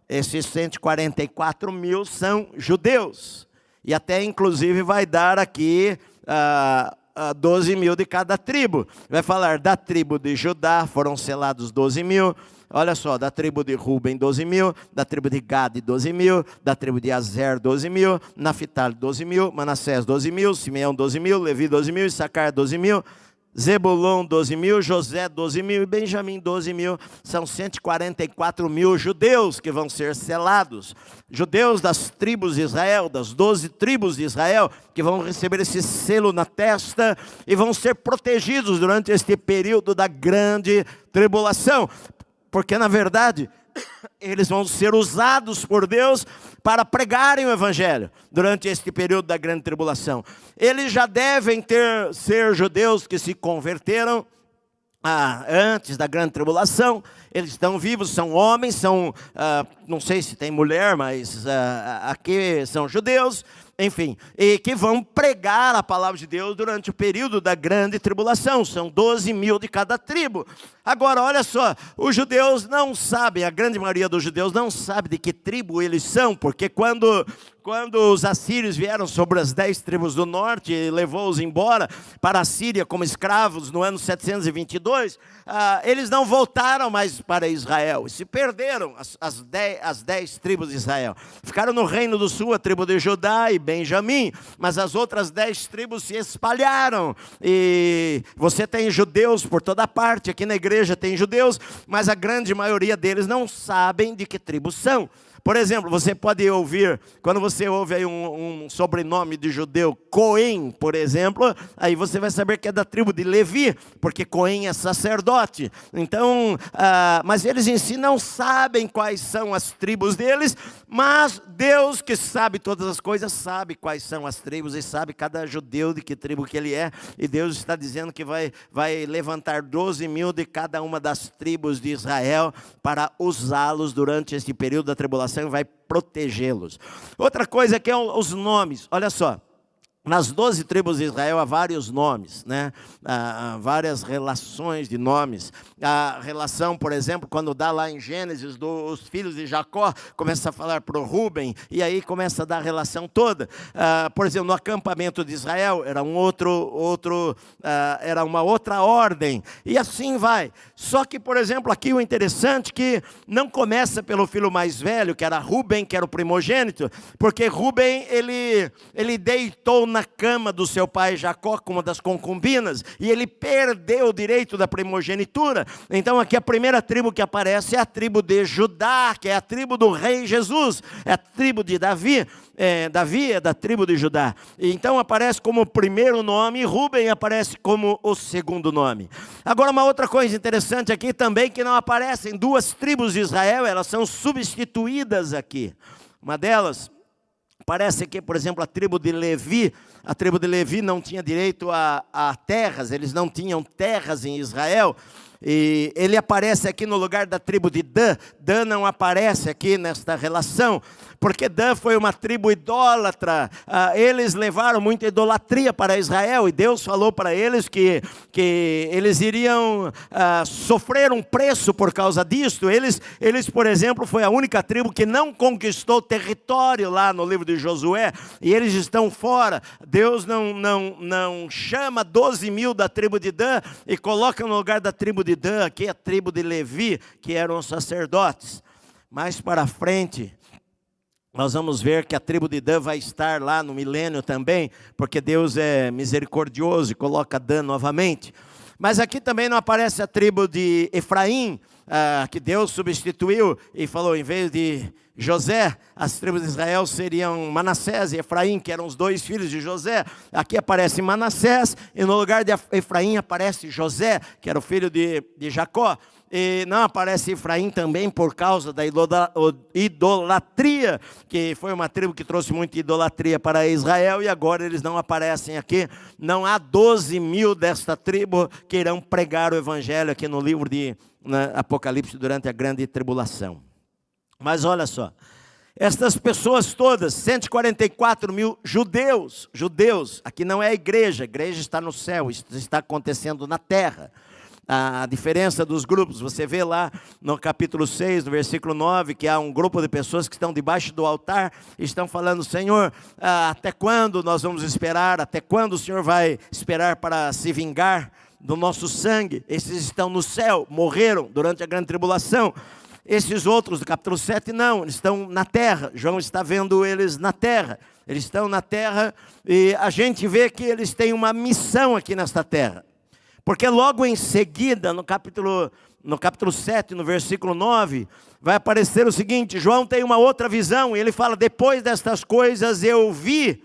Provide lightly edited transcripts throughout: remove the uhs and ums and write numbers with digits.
esses 144 mil são judeus. E até inclusive vai dar aqui 12 mil de cada tribo. Vai falar da tribo de Judá, foram selados 12 mil. Olha só, da tribo de Ruben, 12 mil. Da tribo de Gade, 12 mil. Da tribo de Azer, 12 mil. Naphtali, 12 mil. Manassés, 12 mil. Simeão, 12 mil. Levi, 12 mil. Issacar, 12 mil. Zebulon, 12 mil. José, 12 mil. E Benjamim, 12 mil. São 144 mil judeus que vão ser selados. Judeus das tribos de Israel, das 12 tribos de Israel, que vão receber esse selo na testa e vão ser protegidos durante este período da grande tribulação. Porque, na verdade, eles vão ser usados por Deus para pregarem o Evangelho durante este período da grande tribulação. Eles já devem ser judeus que se converteram antes da grande tribulação. Eles estão vivos, são homens, não sei se tem mulher, mas aqui são judeus. Enfim, e que vão pregar a palavra de Deus durante o período da grande tribulação. São 12 mil de cada tribo. Agora, olha só, os judeus não sabem, a grande maioria dos judeus não sabe de que tribo eles são, porque quando os assírios vieram sobre as 10 tribos do norte e levou-os embora para a Síria como escravos no ano 722, eles não voltaram mais para Israel, e se perderam as 10 tribos de Israel. Ficaram no reino do sul, a tribo de Judá e Benjamim, mas as outras 10 tribos se espalharam, e você tem judeus por toda parte, aqui na igreja tem judeus, mas a grande maioria deles não sabem de que tribo são. Por exemplo, você pode ouvir, quando você ouve aí um sobrenome de judeu, Cohen, por exemplo, aí você vai saber que é da tribo de Levi, porque Cohen é sacerdote. Então, mas eles em si não sabem quais são as tribos deles, mas Deus que sabe todas as coisas, sabe quais são as tribos e sabe cada judeu de que tribo que ele é. E Deus está dizendo que vai levantar 12 mil de cada uma das tribos de Israel para usá-los durante este período da tribulação e vai protegê-los. Outra coisa que é os nomes, olha só. Nas 12 tribos de Israel há vários nomes, né? Há várias relações de nomes. A relação, por exemplo, quando dá lá em Gênesis, dos filhos de Jacó, começa a falar para o Ruben, e aí começa a dar a relação toda. Por exemplo, no acampamento de Israel, era era uma outra ordem, e assim vai. Só que, por exemplo, aqui o interessante é que não começa pelo filho mais velho, que era Ruben, que era o primogênito, porque Ruben, ele deitou na cama do seu pai Jacó com uma das concubinas, e ele perdeu o direito da primogenitura. Então aqui a primeira tribo que aparece é a tribo de Judá, que é a tribo do rei Jesus, é a tribo de Davi. Davi é da tribo de Judá. Então aparece como o primeiro nome, e Ruben aparece como o segundo nome. Agora, uma outra coisa interessante aqui também, que não aparecem duas tribos de Israel, elas são substituídas aqui. Uma delas parece que, por exemplo, a tribo de Levi não tinha direito a terras, eles não tinham terras em Israel, e ele aparece aqui no lugar da tribo de Dan. Dan não aparece aqui nesta relação, porque Dan foi uma tribo idólatra. Eles levaram muita idolatria para Israel, e Deus falou para eles que eles iriam sofrer um preço por causa disto. Eles, por exemplo, foi a única tribo que não conquistou território lá no livro de Josué, e eles estão fora. Deus não chama 12 mil da tribo de Dan e coloca no lugar da tribo de Dan aqui a tribo de Levi, que eram os sacerdotes. Mais para frente, nós vamos ver que a tribo de Dan vai estar lá no milênio também, porque Deus é misericordioso e coloca Dan novamente. Mas aqui também não aparece a tribo de Efraim, que Deus substituiu e falou, em vez de José, as tribos de Israel seriam Manassés e Efraim, que eram os dois filhos de José. Aqui aparece Manassés, e no lugar de Efraim aparece José, que era o filho de Jacó. E não aparece Efraim também por causa da idolatria, que foi uma tribo que trouxe muita idolatria para Israel, e agora eles não aparecem aqui. Não há 12 mil desta tribo que irão pregar o evangelho aqui no livro de Apocalipse durante a grande tribulação. Mas olha só, estas pessoas todas, 144 mil judeus, aqui não é a igreja está no céu, isso está acontecendo na terra. a diferença dos grupos. Você vê lá no capítulo 6, no versículo 9, que há um grupo de pessoas que estão debaixo do altar e estão falando: Senhor, até quando nós vamos esperar? Até quando o Senhor vai esperar para se vingar do nosso sangue? Esses estão no céu, morreram durante a grande tribulação. Esses outros do capítulo 7 não, eles estão na terra. João está vendo eles na terra. Eles estão na terra e a gente vê que eles têm uma missão aqui nesta terra. Porque logo em seguida, no capítulo 7, no versículo 9, vai aparecer o seguinte: João tem uma outra visão, e ele fala: depois destas coisas eu vi,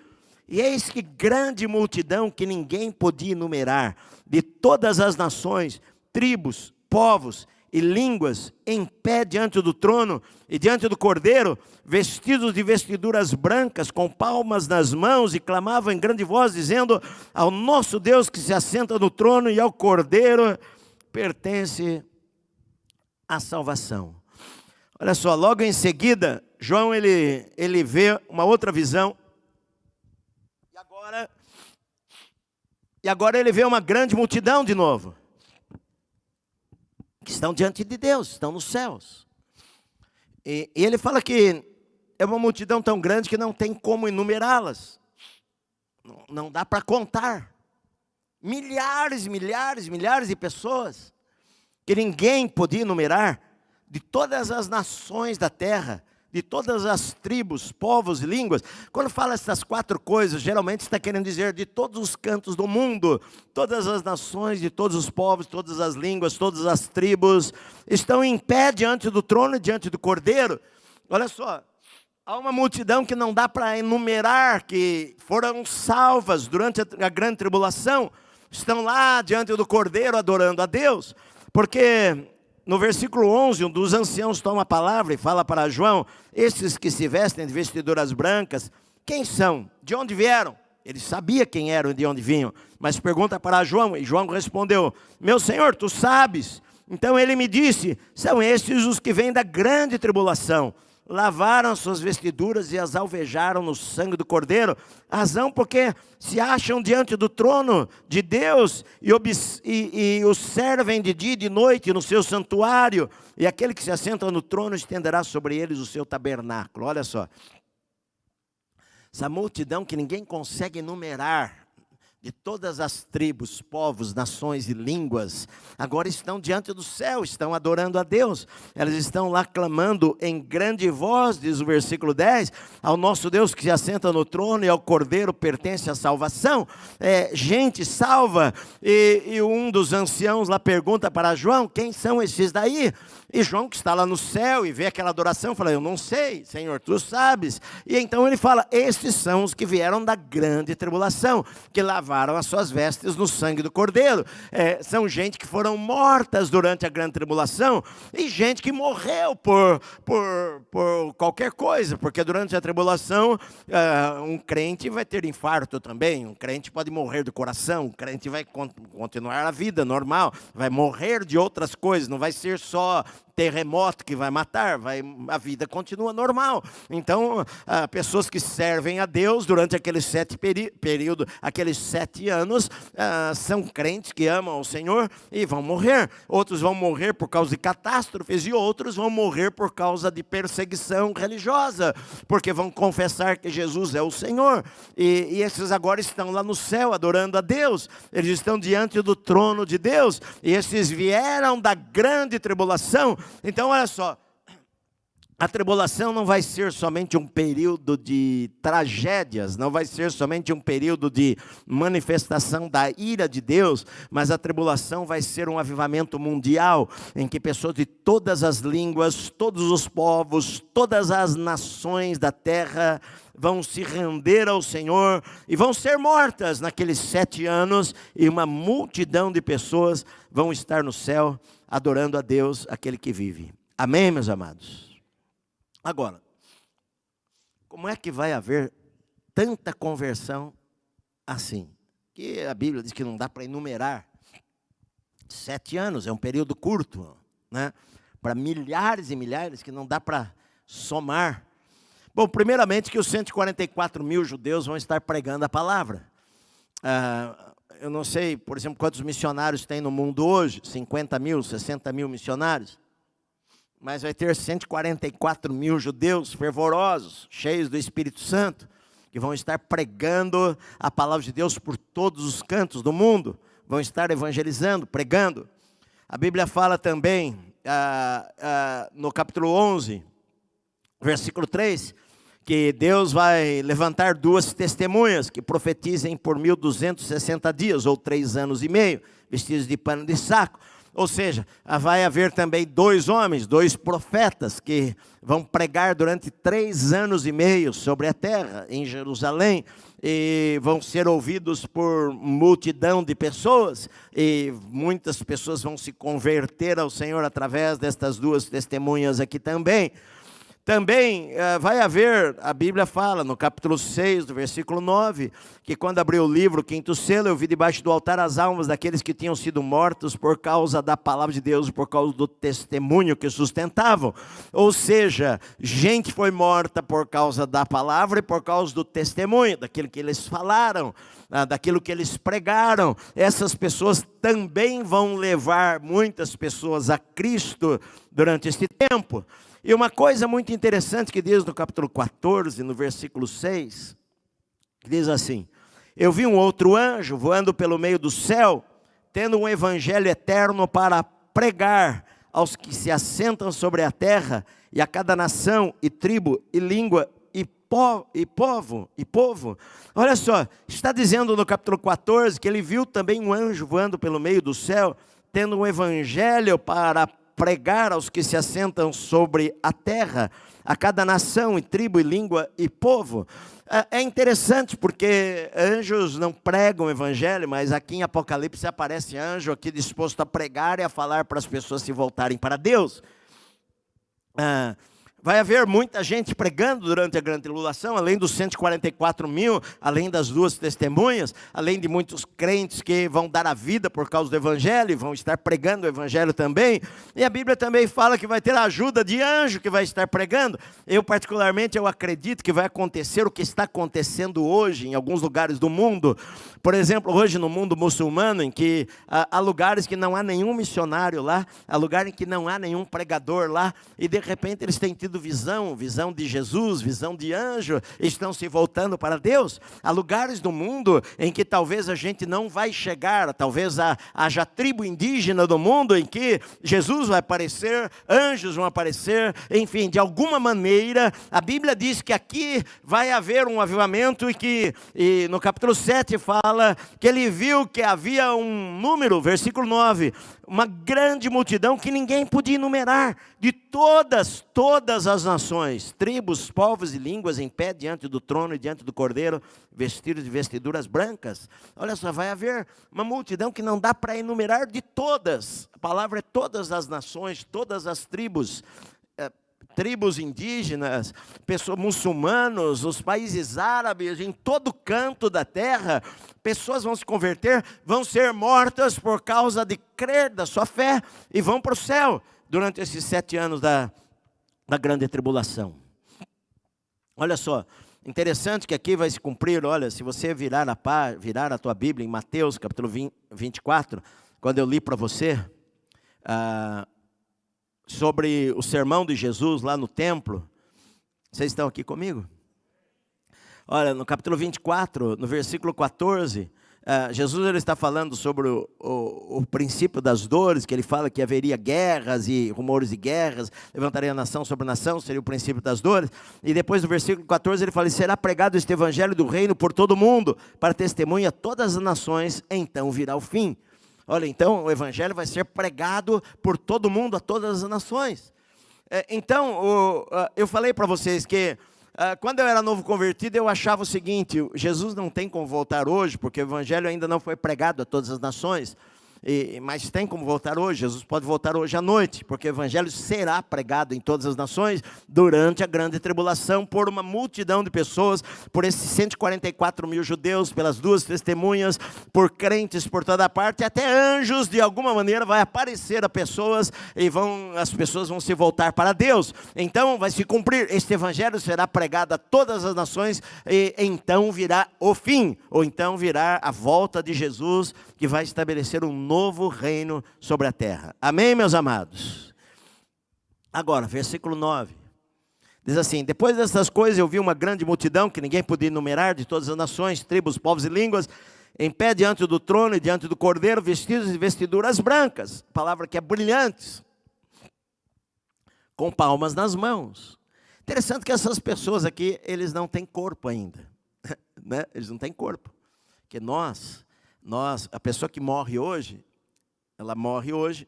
e eis que grande multidão que ninguém podia enumerar, de todas as nações, tribos, povos e línguas, em pé diante do trono e diante do Cordeiro, vestidos de vestiduras brancas, com palmas nas mãos, e clamavam em grande voz, dizendo: ao nosso Deus que se assenta no trono e ao Cordeiro pertence a salvação. Olha só, logo em seguida, João ele vê uma outra visão, e agora ele vê uma grande multidão de novo, que estão diante de Deus, estão nos céus. E ele fala que é uma multidão tão grande que não tem como enumerá-las. Não dá para contar. Milhares, milhares, milhares de pessoas que ninguém podia enumerar, de todas as nações da terra, de todas as tribos, povos e línguas. Quando fala essas 4 coisas, geralmente está querendo dizer de todos os cantos do mundo, todas as nações, de todos os povos, todas as línguas, todas as tribos, estão em pé diante do trono e diante do Cordeiro. Olha só, há uma multidão que não dá para enumerar, que foram salvas durante a grande tribulação, estão lá diante do Cordeiro adorando a Deus, porque no versículo 11, um dos anciãos toma a palavra e fala para João: esses que se vestem de vestiduras brancas, quem são? De onde vieram? Ele sabia quem eram e de onde vinham, mas pergunta para João, e João respondeu: meu Senhor, tu sabes. Então ele me disse: são estes os que vêm da grande tribulação, lavaram suas vestiduras e as alvejaram no sangue do Cordeiro, razão porque se acham diante do trono de Deus e os servem de dia e de noite no seu santuário, e aquele que se assenta no trono estenderá sobre eles o seu tabernáculo. Olha só, essa multidão que ninguém consegue enumerar, de todas as tribos, povos, nações e línguas, agora estão diante do céu, estão adorando a Deus. Elas estão lá clamando em grande voz, diz o versículo 10, ao nosso Deus que se assenta no trono e ao Cordeiro pertence a salvação. Gente salva. E um dos anciãos lá pergunta para João: quem são esses daí? E João, que está lá no céu e vê aquela adoração, fala: eu não sei, Senhor, tu sabes. E então ele fala: estes são os que vieram da grande tribulação, que lavaram as suas vestes no sangue do Cordeiro. São gente que foram mortas durante a grande tribulação, e gente que morreu por qualquer coisa, porque durante a tribulação um crente vai ter infarto também, um crente pode morrer do coração, um crente vai continuar a vida normal, vai morrer de outras coisas, não vai ser só terremoto que vai matar, a vida continua normal. Então, pessoas que servem a Deus durante aqueles 7 anos, são crentes que amam o Senhor e vão morrer. Outros vão morrer por causa de catástrofes e outros vão morrer por causa de perseguição religiosa, porque vão confessar que Jesus é o Senhor. E esses agora estão lá no céu adorando a Deus, eles estão diante do trono de Deus, e esses vieram da grande tribulação. Então, olha só, a tribulação não vai ser somente um período de tragédias, não vai ser somente um período de manifestação da ira de Deus, mas a tribulação vai ser um avivamento mundial, em que pessoas de todas as línguas, todos os povos, todas as nações da terra vão se render ao Senhor e vão ser mortas naqueles 7 anos, e uma multidão de pessoas vão estar no céu adorando a Deus, aquele que vive. Amém, meus amados? Agora, como é que vai haver tanta conversão assim? Que a Bíblia diz que não dá para enumerar. 7 anos é um período curto, né? Para milhares e milhares que não dá para somar. Bom, primeiramente que os 144 mil judeus vão estar pregando a palavra. eu não sei, por exemplo, quantos missionários tem no mundo hoje, 50 mil, 60 mil missionários, mas vai ter 144 mil judeus fervorosos, cheios do Espírito Santo, que vão estar pregando a palavra de Deus por todos os cantos do mundo, vão estar evangelizando, pregando. A Bíblia fala também, no capítulo 11, versículo 3, que Deus vai levantar 2 testemunhas que profetizem por 1260 dias, ou 3 anos e meio, vestidos de pano de saco. Ou seja, vai haver também 2 homens, 2 profetas, que vão pregar durante 3 anos e meio sobre a terra, em Jerusalém, e vão ser ouvidos por multidão de pessoas, e muitas pessoas vão se converter ao Senhor através destas 2 testemunhas aqui também. Também vai haver, a Bíblia fala no capítulo 6, do versículo 9, que quando abriu o livro, o 5º selo, eu vi debaixo do altar as almas daqueles que tinham sido mortos por causa da palavra de Deus, por causa do testemunho que sustentavam. Ou seja, gente foi morta por causa da palavra e por causa do testemunho, daquilo que eles falaram, daquilo que eles pregaram. Essas pessoas também vão levar muitas pessoas a Cristo durante este tempo. E uma coisa muito interessante que diz no capítulo 14, no versículo 6, que diz assim: eu vi um outro anjo voando pelo meio do céu, tendo um evangelho eterno para pregar aos que se assentam sobre a terra, e a cada nação, e tribo, e língua, e povo. Olha só, está dizendo no capítulo 14, que ele viu também um anjo voando pelo meio do céu, tendo um evangelho para pregar aos que se assentam sobre a terra, a cada nação, e tribo, e língua, e povo. É interessante porque anjos não pregam o evangelho, mas aqui em Apocalipse aparece anjo aqui disposto a pregar e a falar para as pessoas se voltarem para Deus. Vai haver muita gente pregando durante a grande tribulação, além dos 144 mil, além das 2 testemunhas, além de muitos crentes que vão dar a vida por causa do evangelho, vão estar pregando o evangelho também. E a Bíblia também fala que vai ter a ajuda de anjo que vai estar pregando. Eu particularmente, eu acredito que vai acontecer o que está acontecendo hoje em alguns lugares do mundo. Por exemplo, hoje no mundo muçulmano, em que há lugares que não há nenhum missionário lá, há lugares em que não há nenhum pregador lá, e de repente eles têm tido visão de Jesus, visão de anjo, estão se voltando para Deus. Há lugares do mundo em que talvez a gente não vai chegar, talvez haja tribo indígena do mundo em que Jesus vai aparecer, anjos vão aparecer, enfim, de alguma maneira, a Bíblia diz que aqui vai haver um avivamento e no capítulo 7 fala que ele viu que havia um número, versículo 9, uma grande multidão que ninguém podia enumerar, de todas as nações, tribos, povos e línguas, em pé diante do trono e diante do Cordeiro, vestidos de vestiduras brancas. Olha só, vai haver uma multidão que não dá para enumerar, de todas, a palavra é todas as nações, todas as tribos, tribos indígenas, pessoas muçulmanos, os países árabes, em todo canto da terra, pessoas vão se converter, vão ser mortas por causa de crer da sua fé, e vão para o céu, durante esses 7 anos da grande tribulação. Olha só, interessante que aqui vai se cumprir, olha, se você virar a tua Bíblia em Mateus capítulo 24, quando eu li para você, sobre o sermão de Jesus lá no templo, vocês estão aqui comigo? Olha, no capítulo 24, no versículo 14, Jesus ele está falando sobre o princípio das dores, que ele fala que haveria guerras e rumores de guerras, levantaria nação sobre nação, seria o princípio das dores. E depois no versículo 14 ele fala: e será pregado este evangelho do reino por todo o mundo, para testemunha a todas as nações, então virá o fim. Olha, então o evangelho vai ser pregado por todo mundo, a todas as nações. Então, eu falei para vocês que quando eu era novo convertido, eu achava o seguinte: Jesus não tem como voltar hoje, porque o evangelho ainda não foi pregado a todas as nações. Mas tem como voltar hoje, Jesus pode voltar hoje à noite, porque o evangelho será pregado em todas as nações durante a grande tribulação, por uma multidão de pessoas, por esses 144 mil judeus, pelas duas testemunhas, por crentes por toda parte, até anjos, de alguma maneira, vai aparecer a pessoas, e as pessoas vão se voltar para Deus. Então vai se cumprir, este evangelho será pregado a todas as nações, e então virá o fim, ou então virá a volta de Jesus, que vai estabelecer um novo reino sobre a terra. Amém, meus amados? Agora, versículo 9. Diz assim: depois dessas coisas eu vi uma grande multidão, que ninguém podia enumerar, de todas as nações, tribos, povos e línguas, em pé diante do trono e diante do Cordeiro, vestidos de vestiduras brancas, palavra que é brilhantes, com palmas nas mãos. Interessante que essas pessoas aqui, eles não têm corpo ainda, né? Eles não têm corpo, porque a pessoa que morre hoje, ela morre hoje,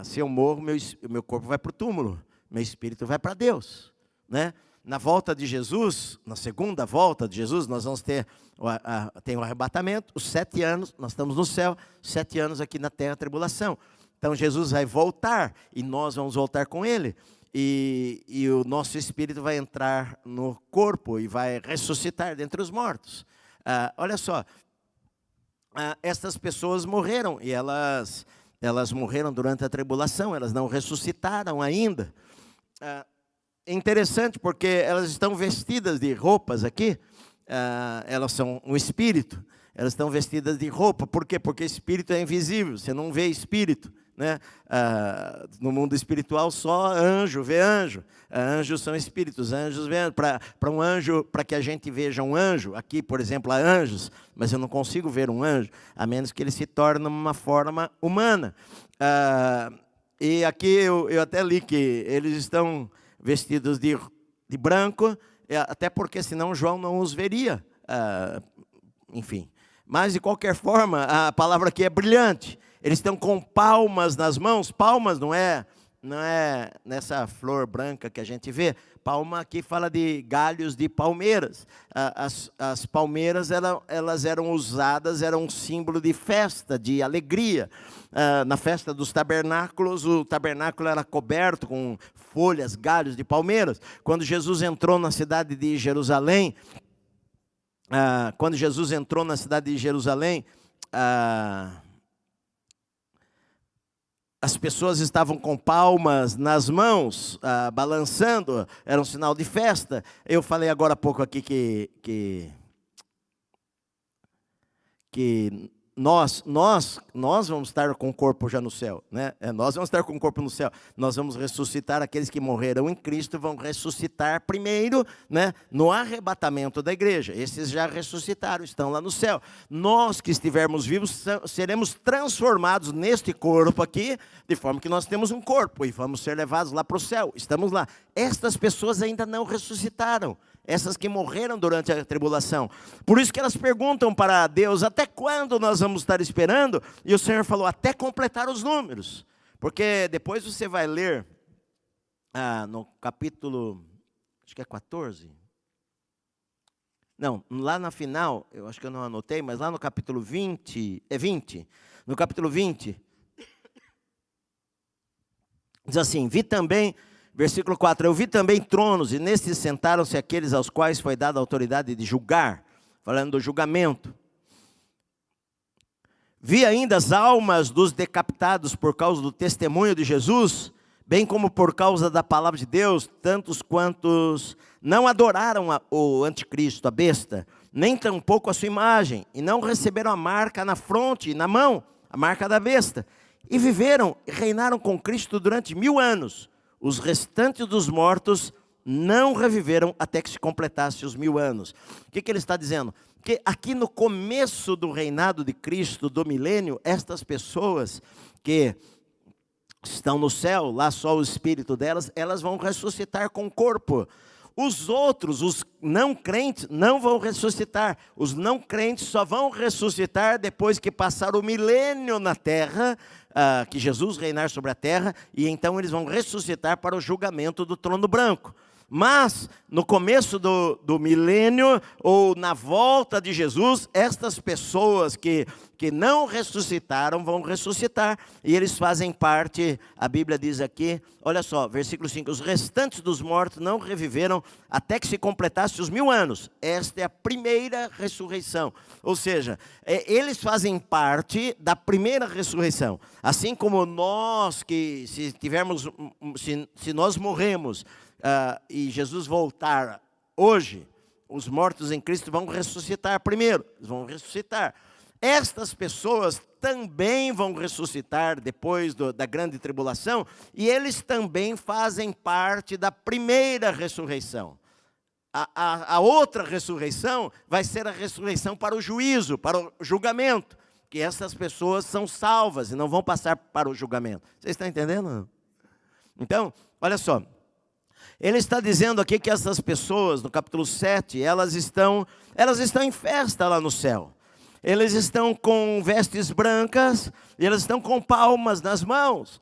se eu morro, meu corpo vai para o túmulo, meu espírito vai para Deus, né? Na volta de Jesus, na segunda volta de Jesus, nós vamos ter tem o arrebatamento, os 7 anos, nós estamos no céu, 7 anos aqui na terra, a tribulação. Então Jesus vai voltar, e nós vamos voltar com Ele, e o nosso espírito vai entrar no corpo, e vai ressuscitar dentre os mortos. Olha só, estas pessoas morreram, e elas morreram durante a tribulação, elas não ressuscitaram ainda. É interessante porque elas estão vestidas de roupas aqui, elas são um espírito, elas estão vestidas de roupa. Por quê? Porque espírito é invisível, você não vê espírito, né? No mundo espiritual só anjo vê anjo, anjos são espíritos, anjos vê. Para um anjo, para que a gente veja um anjo, aqui por exemplo há anjos, mas eu não consigo ver um anjo, a menos que ele se torne uma forma humana. E aqui eu até li que eles estão vestidos de branco, até porque senão João não os veria, enfim. Mas de qualquer forma, a palavra aqui é brilhante. Eles estão com palmas nas mãos. Palmas não é nessa flor branca que a gente vê. Palma aqui fala de galhos de palmeiras. As palmeiras, elas eram usadas, eram um símbolo de festa, de alegria. Na festa dos tabernáculos, o tabernáculo era coberto com folhas, galhos de palmeiras. Quando Jesus entrou na cidade de Jerusalém, as pessoas estavam com palmas nas mãos, balançando, era um sinal de festa. Eu falei agora há pouco aqui que nós vamos estar com o corpo já no céu, né? Nós vamos estar com o corpo no céu. Nós vamos ressuscitar, aqueles que morreram em Cristo vão ressuscitar primeiro, né? No arrebatamento da igreja. Esses já ressuscitaram, estão lá no céu. Nós que estivermos vivos seremos transformados neste corpo aqui, de forma que nós temos um corpo e vamos ser levados lá para o céu. Estamos lá. Estas pessoas ainda não ressuscitaram, essas que morreram durante a tribulação. Por isso que elas perguntam para Deus: até quando nós vamos estar esperando? E o Senhor falou: até completar os números. Porque depois você vai ler no capítulo, acho que é 14. Não, lá na final, eu acho que eu não anotei, mas lá no capítulo 20, no capítulo 20, diz assim: vi também, versículo 4, eu vi também tronos, e nestes sentaram-se aqueles aos quais foi dada a autoridade de julgar, falando do julgamento. Vi ainda as almas dos decapitados por causa do testemunho de Jesus, bem como por causa da palavra de Deus, tantos quantos não adoraram o anticristo, a besta, nem tampouco a sua imagem, e não receberam a marca na fronte e na mão, a marca da besta, e viveram e reinaram com Cristo durante 1000 anos. Os restantes dos mortos não reviveram até que se completasse os 1000 anos. O que ele está dizendo? Que aqui no começo do reinado de Cristo, do milênio, estas pessoas que estão no céu, lá só o espírito delas, elas vão ressuscitar com o corpo. Os outros, os não crentes, não vão ressuscitar. Os não crentes só vão ressuscitar depois que passar o milênio na terra, que Jesus reinar sobre a terra, e então eles vão ressuscitar para o julgamento do trono branco. Mas, no começo do milênio, ou na volta de Jesus, estas pessoas que não ressuscitaram vão ressuscitar. E eles fazem parte, a Bíblia diz aqui, olha só, versículo 5. Os restantes dos mortos não reviveram até que se completasse os 1000 anos. Esta é a primeira ressurreição. Ou seja, eles fazem parte da primeira ressurreição. Assim como nós, que se nós morremos, e Jesus voltar hoje, os mortos em Cristo vão ressuscitar primeiro, vão ressuscitar. Estas pessoas também vão ressuscitar depois da grande tribulação, e eles também fazem parte da primeira ressurreição. A outra ressurreição vai ser a ressurreição para o juízo, para o julgamento, que essas pessoas são salvas e não vão passar para o julgamento. Vocês estão entendendo? Então, olha só. Ele está dizendo aqui que essas pessoas, no capítulo 7, elas estão em festa lá no céu. Eles estão com vestes brancas, e elas estão com palmas nas mãos,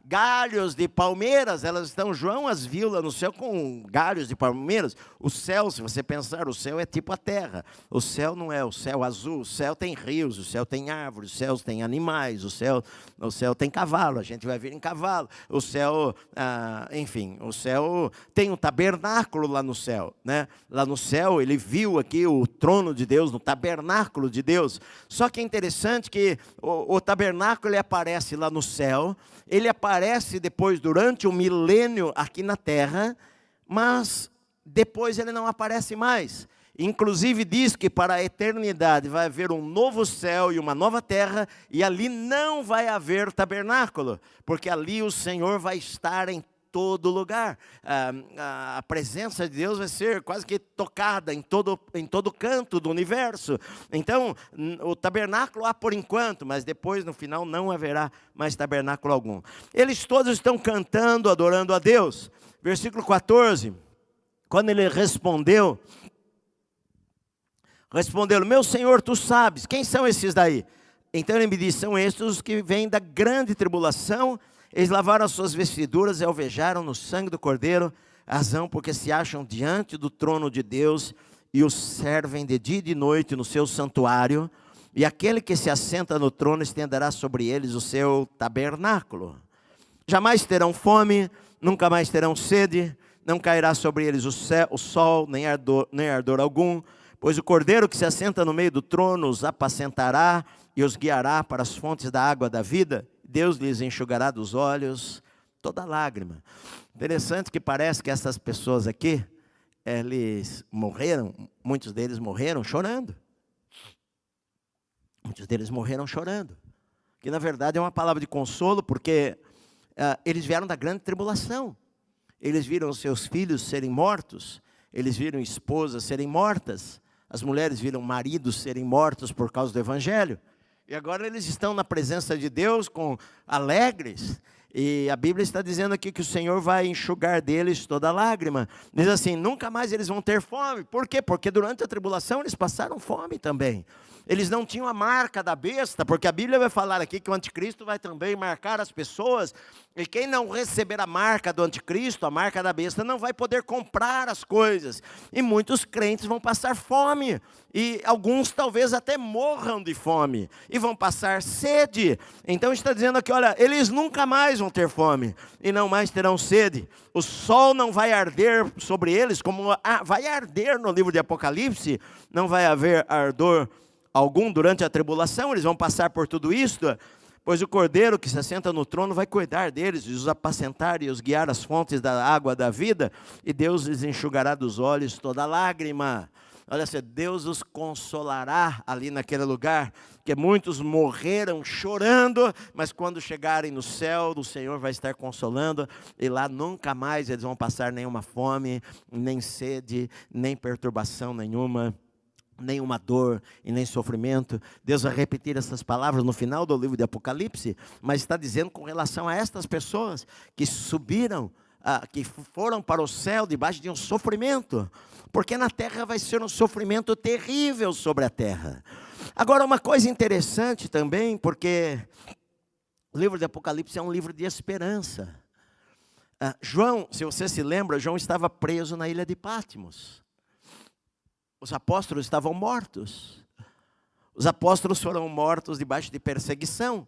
galhos de palmeiras. Elas estão, João as viu lá no céu com galhos de palmeiras. O céu, se você pensar, o céu é tipo a terra. O céu não é o céu azul, o céu tem rios, o céu tem árvores, o céu tem animais, o céu tem cavalo, a gente vai vir em cavalo. O céu, enfim, o céu tem um tabernáculo lá no céu, né? Lá no céu ele viu aqui o trono de Deus, no tabernáculo de Deus. Só que é interessante que o tabernáculo ele aparece lá no céu, ele aparece depois durante o milênio aqui na terra, mas depois ele não aparece mais. Inclusive diz que para a eternidade vai haver um novo céu e uma nova terra, e ali não vai haver tabernáculo, porque ali o Senhor vai estar em todo lugar. A presença de Deus vai ser quase que tocada em todo canto do universo. Então, o tabernáculo há por enquanto, mas depois, no final, não haverá mais tabernáculo algum. Eles todos estão cantando, adorando a Deus. Versículo 14, quando ele respondeu, meu Senhor, tu sabes, quem são esses daí? Então ele me disse, são estes os que vêm da grande tribulação. Eles lavaram as suas vestiduras e alvejaram no sangue do Cordeiro, razão porque se acham diante do trono de Deus e o servem de dia e de noite no seu santuário, e aquele que se assenta no trono estenderá sobre eles o seu tabernáculo. Jamais terão fome, nunca mais terão sede, não cairá sobre eles o sol, nem ardor algum, pois o Cordeiro que se assenta no meio do trono os apacentará e os guiará para as fontes da água da vida. Deus lhes enxugará dos olhos toda lágrima. Interessante que parece que essas pessoas aqui, eles morreram, muitos deles morreram chorando. Muitos deles morreram chorando. Que na verdade é uma palavra de consolo, porque eles vieram da grande tribulação. Eles viram seus filhos serem mortos, eles viram esposas serem mortas, as mulheres viram maridos serem mortos por causa do evangelho. E agora eles estão na presença de Deus alegres. E a Bíblia está dizendo aqui que o Senhor vai enxugar deles toda lágrima. Diz assim, nunca mais eles vão ter fome. Por quê? Porque durante a tribulação eles passaram fome também. Eles não tinham a marca da besta, porque a Bíblia vai falar aqui que o anticristo vai também marcar as pessoas, e quem não receber a marca do anticristo, a marca da besta, não vai poder comprar as coisas. E muitos crentes vão passar fome, e alguns talvez até morram de fome, e vão passar sede. Então está dizendo aqui, olha, eles nunca mais vão ter fome, e não mais terão sede. O sol não vai arder sobre eles, como vai arder no livro de Apocalipse, não vai haver ardor algum durante a tribulação. Eles vão passar por tudo isto, pois o Cordeiro que se assenta no trono vai cuidar deles, e os apacentar e os guiar às fontes da água da vida, e Deus lhes enxugará dos olhos toda lágrima. Olha só, Deus os consolará ali naquele lugar, que muitos morreram chorando, mas quando chegarem no céu, o Senhor vai estar consolando, e lá nunca mais eles vão passar nenhuma fome, nem sede, nem perturbação nenhuma dor e nem sofrimento. Deus vai repetir essas palavras no final do livro de Apocalipse, mas está dizendo com relação a estas pessoas que subiram, que foram para o céu debaixo de um sofrimento, porque na terra vai ser um sofrimento terrível sobre a terra. Agora, uma coisa interessante também, porque o livro de Apocalipse é um livro de esperança. João, se você se lembra, João estava preso na ilha de Patmos. Os apóstolos estavam mortos. Os apóstolos foram mortos debaixo de perseguição.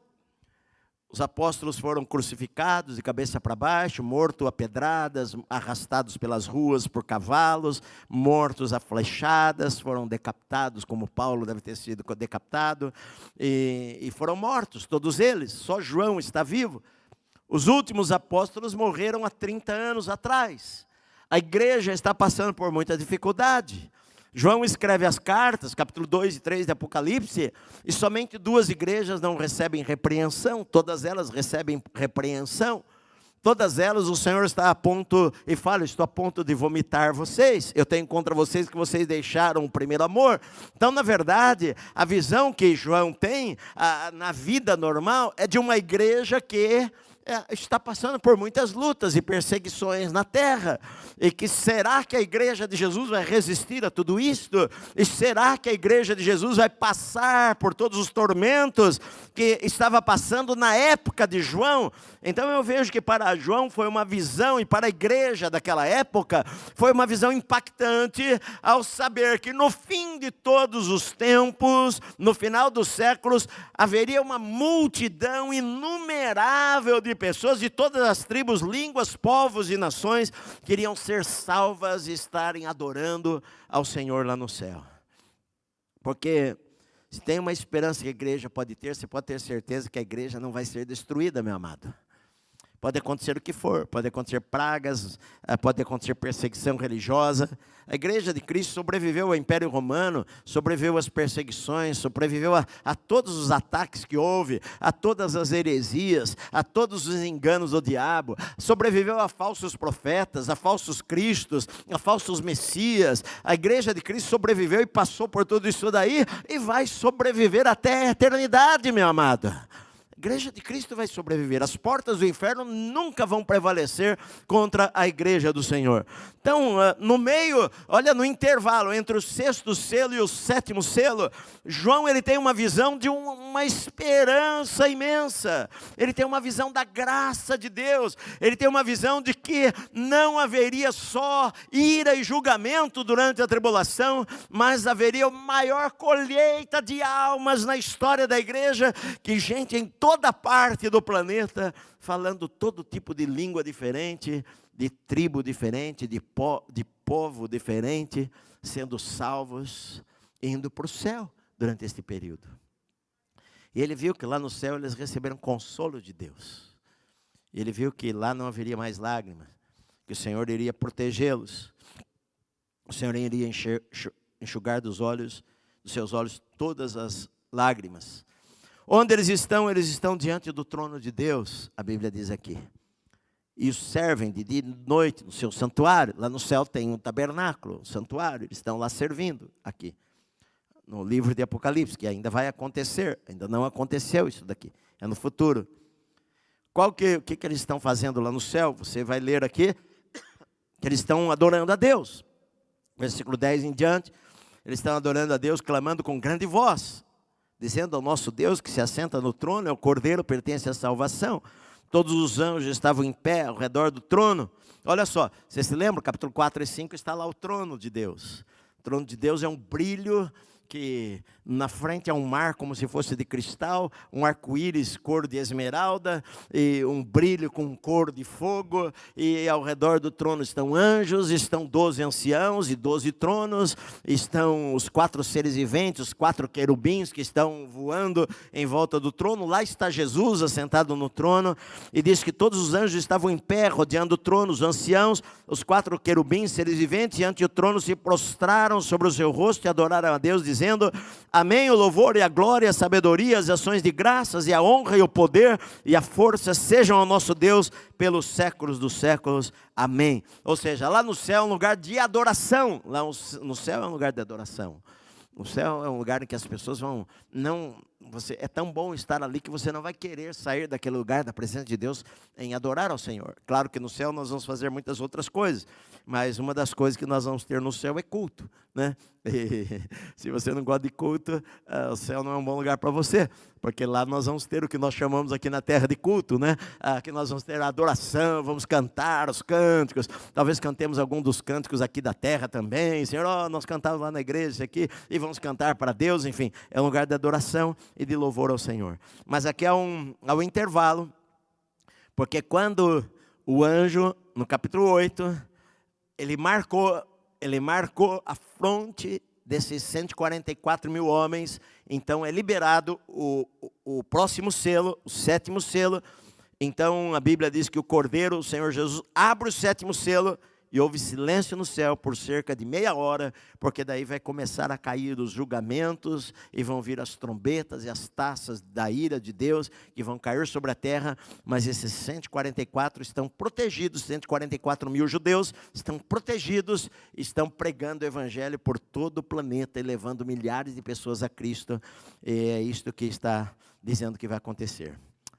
Os apóstolos foram crucificados de cabeça para baixo, mortos a pedradas, arrastados pelas ruas por cavalos, mortos a flechadas, foram decapitados, como Paulo deve ter sido decapitado, e foram mortos, todos eles. Só João está vivo. Os últimos apóstolos morreram há 30 anos atrás. A igreja está passando por muita dificuldade. João escreve as cartas, capítulo 2 e 3 de Apocalipse, e somente 2 igrejas não recebem repreensão, todas elas recebem repreensão. Todas elas o Senhor está a ponto, e fala, estou a ponto de vomitar vocês. Eu tenho contra vocês que vocês deixaram o primeiro amor. Então, na verdade, a visão que João tem na vida normal é de uma igreja que está passando por muitas lutas e perseguições na terra. E que será que a igreja de Jesus vai resistir a tudo isto? E será que a igreja de Jesus vai passar por todos os tormentos que estava passando na época de João? Então eu vejo que para João foi uma visão, e para a igreja daquela época, foi uma visão impactante ao saber que no fim de todos os tempos, no final dos séculos, haveria uma multidão inumerável de pessoas de todas as tribos, línguas, povos e nações que iriam ser salvas e estarem adorando ao Senhor lá no céu. Porque se tem uma esperança que a igreja pode ter, você pode ter certeza que a igreja não vai ser destruída, meu amado. Pode acontecer o que for, pode acontecer pragas, pode acontecer perseguição religiosa. A igreja de Cristo sobreviveu ao Império Romano, sobreviveu às perseguições, sobreviveu a todos os ataques que houve, a todas as heresias, a todos os enganos do diabo, sobreviveu a falsos profetas, a falsos cristos, a falsos messias. A igreja de Cristo sobreviveu e passou por tudo isso daí, e vai sobreviver até a eternidade, meu amado. A igreja de Cristo vai sobreviver. As portas do inferno nunca vão prevalecer contra a igreja do Senhor. Então, no meio, olha, no intervalo entre o 6º selo e o 7º selo, João ele tem uma visão de uma esperança imensa. Ele tem uma visão da graça de Deus. Ele tem uma visão de que não haveria só ira e julgamento durante a tribulação, mas haveria uma maior colheita de almas na história da igreja, que gente em toda parte do planeta, falando todo tipo de língua diferente, de tribo diferente, de povo diferente, sendo salvos, indo para o céu durante este período. E ele viu que lá no céu eles receberam consolo de Deus. Ele viu que lá não haveria mais lágrimas, que o Senhor iria protegê-los. O Senhor iria enxugar dos seus olhos todas as lágrimas. Onde eles estão diante do trono de Deus, a Bíblia diz aqui. E os servem de dia e de noite no seu santuário. Lá no céu tem um tabernáculo, um santuário, eles estão lá servindo aqui. No livro de Apocalipse, que ainda vai acontecer, ainda não aconteceu isso daqui, é no futuro. O que eles estão fazendo lá no céu? Você vai ler aqui, que eles estão adorando a Deus. Versículo 10 em diante, eles estão adorando a Deus, clamando com grande voz, dizendo ao nosso Deus que se assenta no trono, é o Cordeiro, pertence à salvação. Todos os anjos estavam em pé ao redor do trono. Olha só, você se lembra, capítulo 4 e 5, está lá o trono de Deus. O trono de Deus é um brilho que na frente é um mar como se fosse de cristal, um arco-íris cor de esmeralda, e um brilho com cor de fogo, e ao redor do trono estão anjos, estão 12 anciãos e 12 tronos, estão os 4 seres viventes, os 4 querubins que estão voando em volta do trono. Lá está Jesus assentado no trono, e diz que todos os anjos estavam em pé, rodeando o trono, os anciãos, os 4 querubins, seres viventes, e ante o trono se prostraram sobre o seu rosto e adoraram a Deus, dizendo: amém, o louvor e a glória, a sabedoria, as ações de graças e a honra e o poder e a força sejam ao nosso Deus pelos séculos dos séculos, amém. Ou seja, lá no céu é um lugar de adoração. Lá no céu é um lugar de adoração. O céu é um lugar em que as pessoas vão, não é tão bom estar ali que você não vai querer sair daquele lugar, da presença de Deus, em adorar ao Senhor. Claro que no céu nós vamos fazer muitas outras coisas, mas uma das coisas que nós vamos ter no céu é culto, né? E se você não gosta de culto, o céu não é um bom lugar para você, porque lá nós vamos ter o que nós chamamos aqui na terra de culto, né? Aqui nós vamos ter a adoração, vamos cantar os cânticos, talvez cantemos algum dos cânticos aqui da terra também. Senhor, nós cantávamos lá na igreja aqui e vamos cantar para Deus, enfim, é um lugar de adoração e de louvor ao Senhor. Mas aqui há um intervalo, porque quando o anjo, no capítulo 8, ele marcou a fronte desses 144 mil homens, então é liberado o próximo selo, o 7º selo. Então a Bíblia diz que o Cordeiro, o Senhor Jesus, abre o 7º selo, e houve silêncio no céu por cerca de meia hora, porque daí vai começar a cair os julgamentos, e vão vir as trombetas e as taças da ira de Deus, que vão cair sobre a terra. Mas esses 144 estão protegidos, 144 mil judeus estão protegidos, estão pregando o evangelho por todo o planeta, e levando milhares de pessoas a Cristo. E é isto que está dizendo que vai acontecer.